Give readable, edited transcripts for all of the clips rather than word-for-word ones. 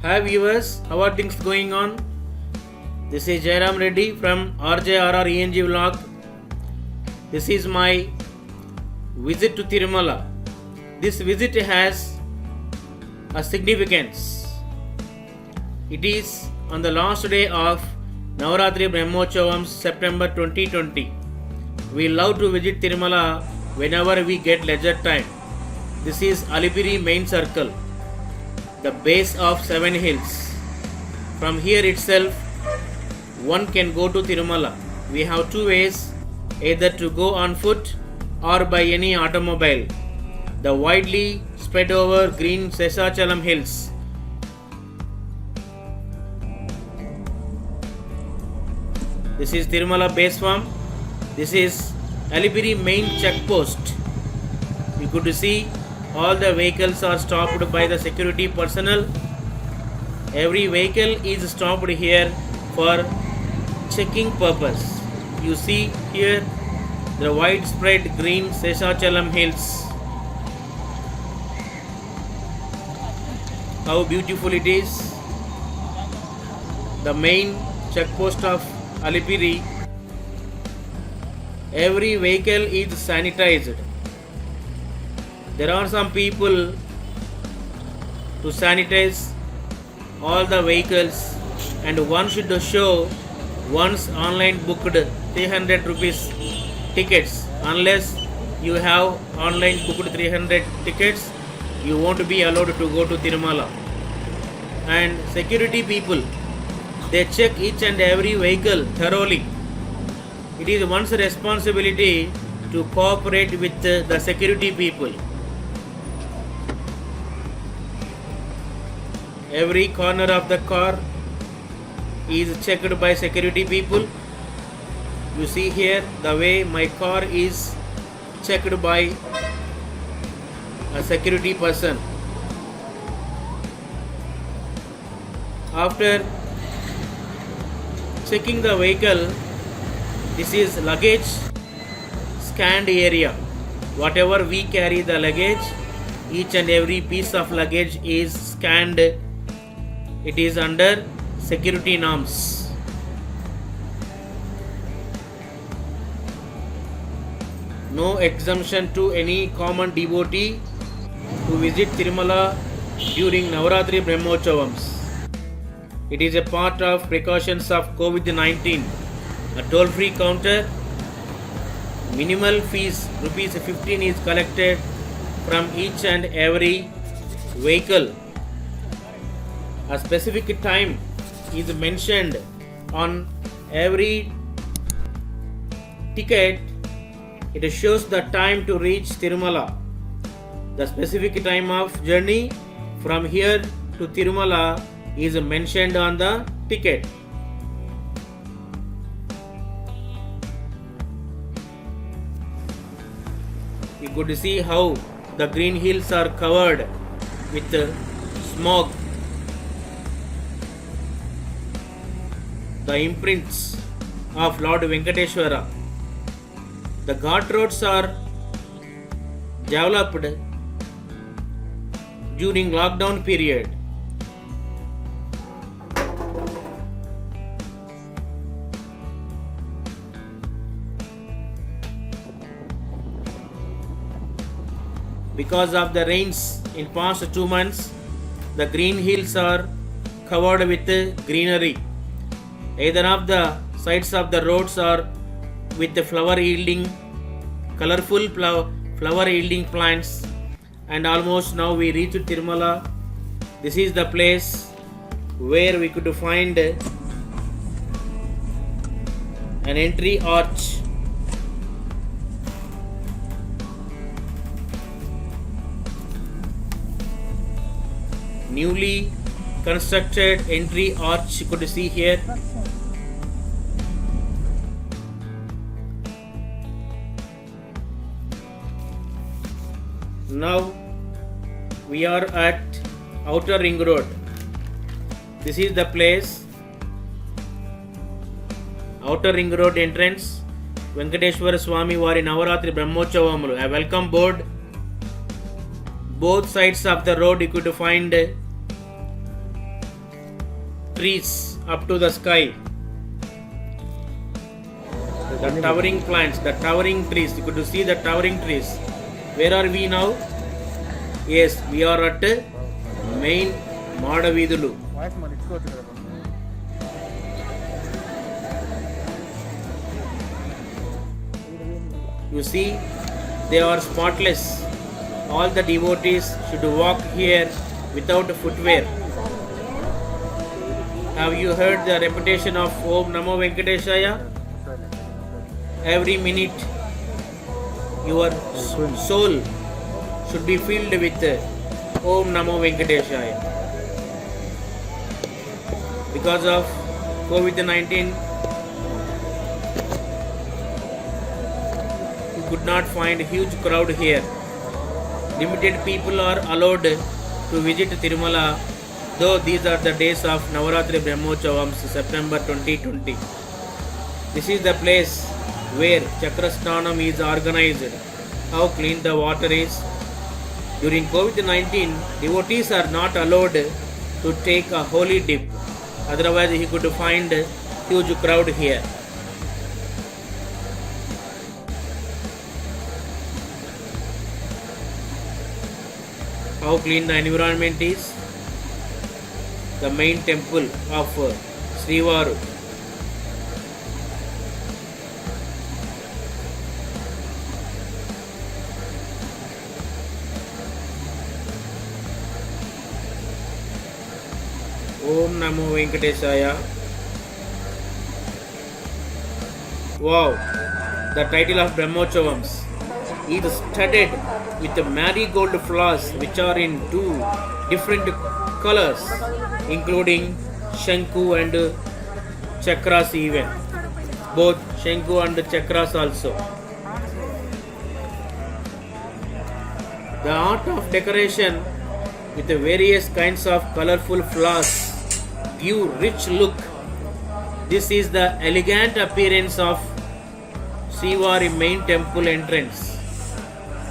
Hi viewers, how are things going on? This is Jairam Reddy from RJRR ENG vlog. This is my visit to Tirumala. This visit has a significance. It is on the last day of Navaratri Brahmotsavam September 2020. We love to visit Tirumala whenever we get leisure time. This is Alipiri main circle, the base of 7 hills. From here itself, one can go to Tirumala. We have two ways, either to go on foot or by any automobile. The widely spread over green Sesachalam hills. This is Tirumala base farm. This is Alipiri main checkpost. You could see all the vehicles are stopped by the security personnel. Every vehicle is stopped here for checking purpose. You see here the widespread green Sesachalam hills. How beautiful it is. The main checkpost of Alipiri. Every vehicle is sanitized. There are some people to sanitize all the vehicles, and one should show one's online booked 300 rupees tickets. Unless you have online booked 300 tickets, you won't be allowed to go to Tirumala. And security people, they check each and every vehicle thoroughly. It is one's responsibility to cooperate with the security people. Every corner of the car is checked by security people. You see here the way my car is checked by a security person. After checking the vehicle, this is luggage scanned area. Whatever we carry the luggage, each and every piece of luggage is scanned. It is under security norms. No exemption to any common devotee to visit Tirumala during Navaratri Brahmotsavams. It is a part of precautions of COVID-19. A toll-free counter, minimal fees rupees 15 is collected from each and every vehicle. A specific time is mentioned on every ticket. It shows the time to reach Tirumala. The specific time of journey from here to Tirumala is mentioned on the ticket. You could see how the green hills are covered with smoke. The imprints of Lord Venkateshwara. The Ghat roads are developed during lockdown period. Because of the rains in past 2 months, the green hills are covered with greenery. Either of the sides of the roads are with the flower yielding, colorful flower yielding plants. And almost now we reach Tirumala. This is the place where we could find an entry arch. Newly constructed entry arch you could see here. Now we are at Outer Ring Road. This is the place. Outer Ring Road entrance. Venkateshwara Swami Vari Navaratri Brahmotsavamalu. A welcome board. Both sides of the road you could find trees up to the sky. The towering plants, the towering trees. You could see the towering trees. Where are we now? Yes, we are at main Madavidulu. You see, they are spotless. All the devotees should walk here without footwear. Have you heard the repetition of Om Namo Venkateshaya? Every minute your soul should be filled with Om Namo Venkateshaya. Because of COVID-19, you could not find a huge crowd here. Limited people are allowed to visit Tirumala, though these are the days of Navaratri Brahmotsavam, September 2020. This is the place where Chakrasnanam is organized. How clean the water is. During COVID-19, devotees are not allowed to take a holy dip. Otherwise, he could find a huge crowd here. How clean the environment is. The main temple of Srivaru. Om Namo Venkateshaya. Wow, the title of Brahmotsavams is studded with marigold flowers which are in two different colors, including Shanku and Chakras even. Both Shanku and Chakras also. The art of decoration with the various kinds of colorful flowers give rich look. This is the elegant appearance of Srivari main temple entrance.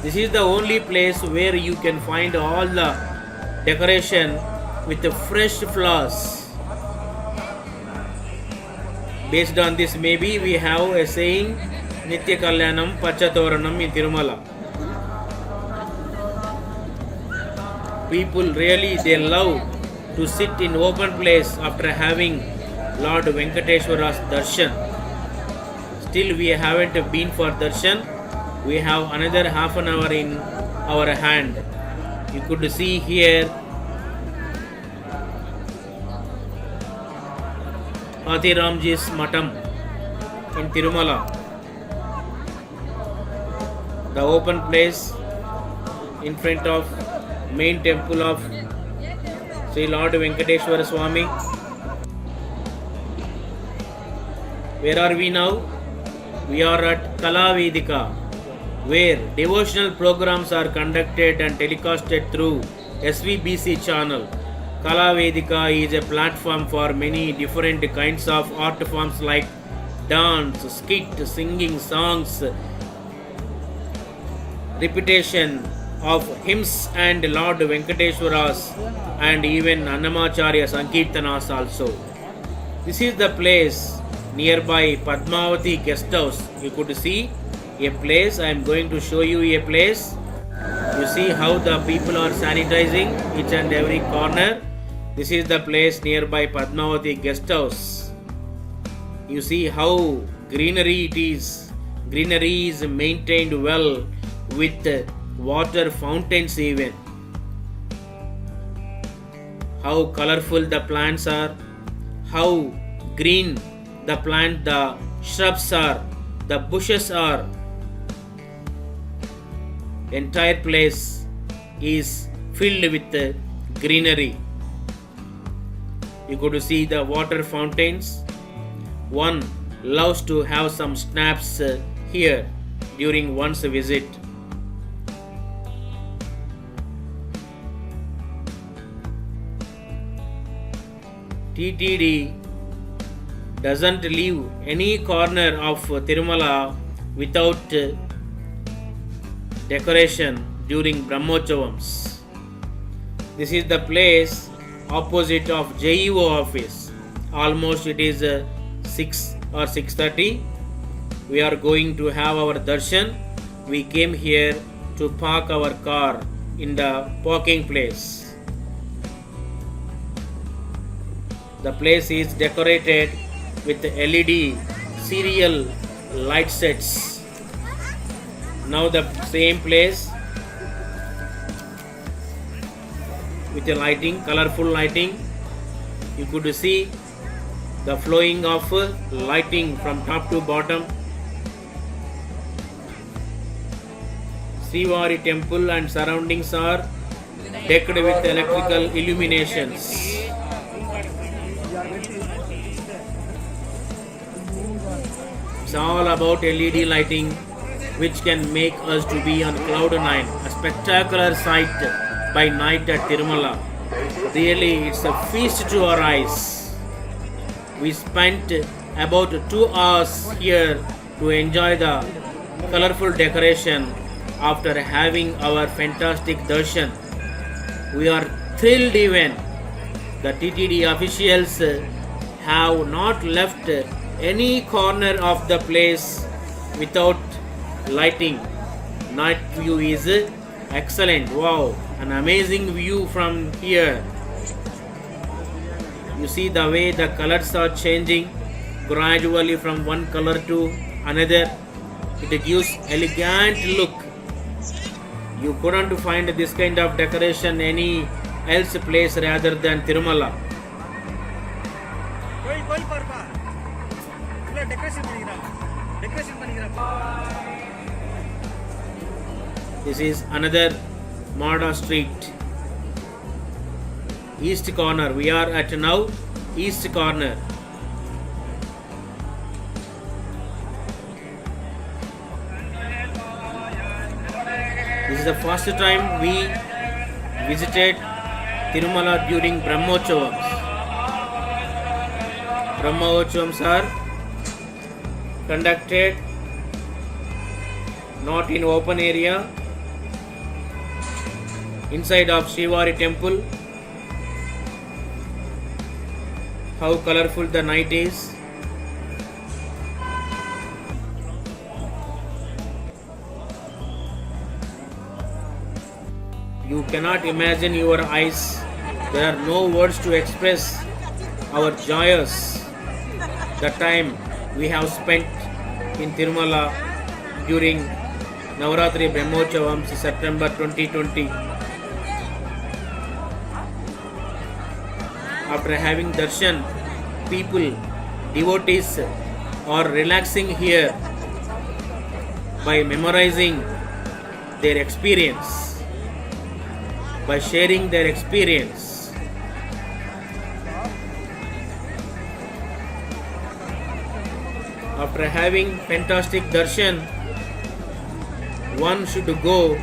This is the only place where you can find all the decoration with the fresh flowers. Based on this, maybe we have a saying Nitya Kalyanam Pachatoranam in Tirumala. People really they love to sit in open place after having Lord Venkateshwara's darshan. Still we haven't been for darshan. We have another half an hour in our hand. You could see here Athiramji's Matam in Tirumala. The open place in front of main temple of Sri Lord Venkateshwara Swami. Where are we now? We are at Kalavedika, where devotional programs are conducted and telecasted through SVBC channel. Kalavedika is a platform for many different kinds of art forms like dance, skit, singing songs, repetition of hymns and Lord Venkateshwara's and even Annamacharya Sankirtanas also. This is the place nearby Padmavati guest house. You could see a place. I am going to show you a place. You see how the people are sanitizing each and every corner. This is the place nearby Padmavati guest house. You see how greenery it is. Greenery is maintained well with water fountains even. How colorful the plants are, how green the shrubs are, the bushes are. Entire place is filled with greenery. You go to see the water fountains. One loves to have some snaps here during one's visit. TTD doesn't leave any corner of Tirumala without decoration during Brahmotsavams. This is the place opposite of JEO office. almost it is 6 or 6:30. We are going to have our darshan. We came here to park our car in the parking place. The place is decorated with LED serial light sets. Now the same place with the lighting, colorful lighting. You could see the flowing of lighting from top to bottom. Srivari temple and surroundings are decked with electrical illuminations. It's all about LED lighting, which can make us to be on cloud nine. A spectacular sight by night at Tirumala. Really, it's a feast to our eyes. We spent about 2 hours here to enjoy the colorful decoration after having our fantastic darshan. We are thrilled even. The TTD officials have not left any corner of the place without lighting. Night view is excellent. Wow, an amazing view from here. You see the way the colors are changing gradually from one color to another. It gives elegant look. You couldn't find this kind of decoration any else place rather than Tirumala. This is another Mada Street, east corner. We are at now east corner. This is the first time we visited Tirumala during Brahmotsavam. Brahmotsavams are conducted not in open area, inside of Srivari temple. How colorful the night is. You cannot imagine your eyes. There are no words to express our joyous the time we have spent in Tirumala during Navaratri Brahmotsavam September 2020. After having darshan, people, devotees are relaxing here by memorizing their experience, by sharing their experience. After having fantastic darshan, one should go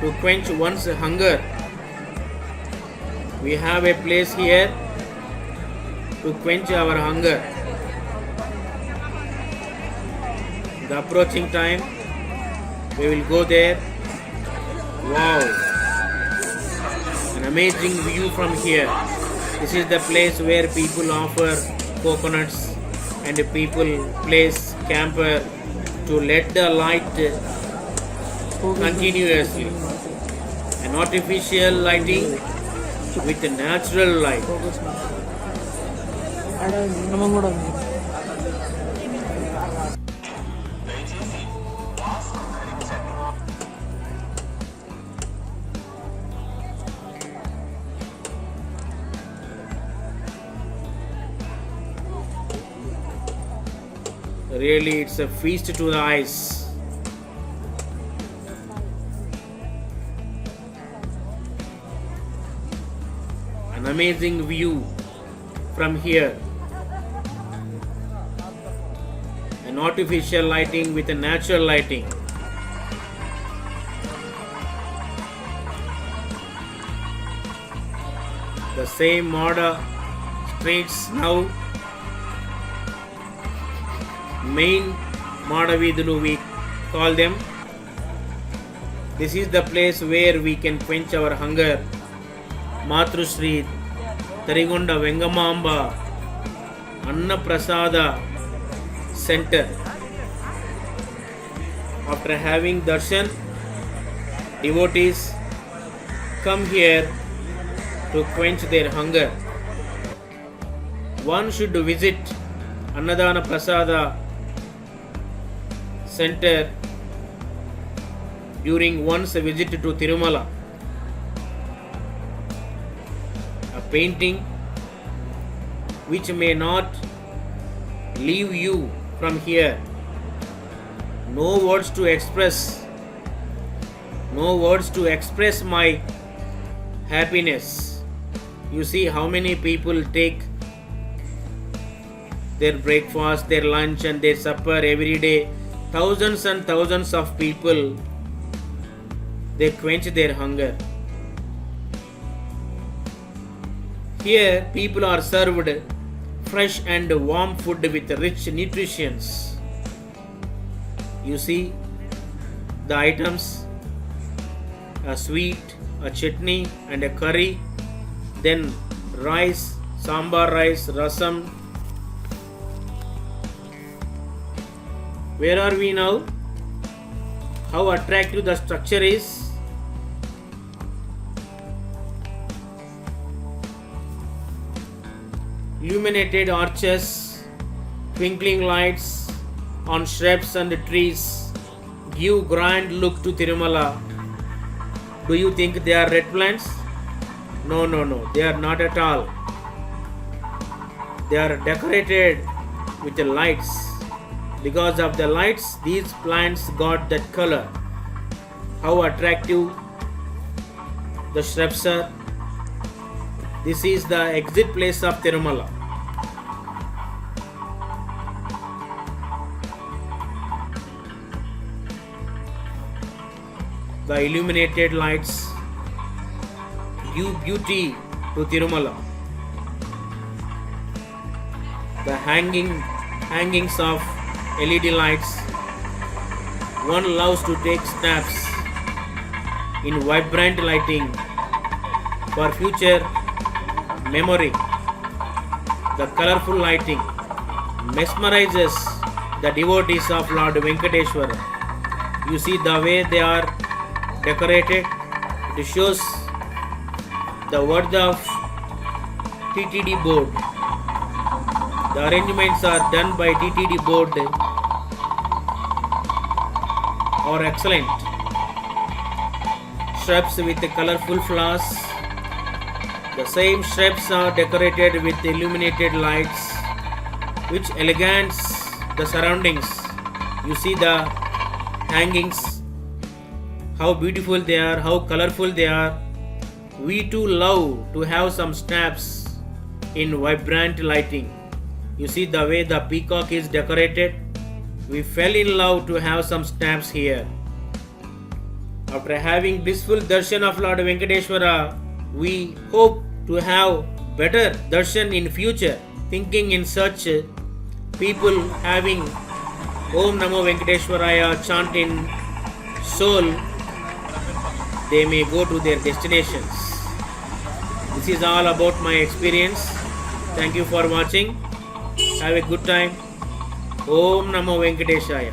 to quench one's hunger. We have a place here to quench our hunger. The approaching time, we will go there. Wow, an amazing view from here. This is the place where people offer coconuts and people place camper to let the light continuously. An artificial lighting with natural light. Really, it's a feast to the eyes. An amazing view from here. An artificial lighting with a natural lighting. The same Mada streets now. Main Madavidulu we call them. This is the place where we can quench our hunger. Matru Sri Tarigonda Vengamamba Annaprasada center. After having darshan, devotees come here to quench their hunger. One should visit Annadana Prasada center during one's visit to Tirumala. A painting which may not leave you from here. No words to express my happiness. You see how many people take their breakfast, their lunch and their supper every day. Thousands and thousands of people, they quench their hunger. Here people are served fresh and warm food with rich nutritions. You see the items: a sweet, a chutney and a curry, then rice, sambar rice, rasam. Where are we now? How attractive the structure is. Illuminated arches, twinkling lights on shrubs and trees give grand look to Tirumala. Do you think they are red plants? No, they are not at all. They are decorated with the lights. Because of the lights, these plants got that color. How attractive the shrubs are. This is the exit place of Tirumala. The illuminated lights give beauty to Tirumala. The hangings of LED lights. One loves to take snaps in vibrant lighting for future memory. The colorful lighting mesmerizes the devotees of Lord Venkateshwara. You see the way they are decorated. It shows the worth of TTD board. The arrangements are done by TTD board are excellent. Shrubs with colorful flowers. The same shrubs are decorated with illuminated lights, which elegance the surroundings. You see the hangings, how beautiful they are, how colorful they are. We too love to have some snaps in vibrant lighting. You see the way the peacock is decorated. We fell in love to have some snaps here. After having blissful darshan of Lord Venkateshwara, we hope to have better darshan in future. Thinking in such, people having Om Namo Venkateshwaraya chant in soul, they may go to their destinations. This is all about my experience. Thank you for watching. Have a good time. Om Namo Venkateshaya.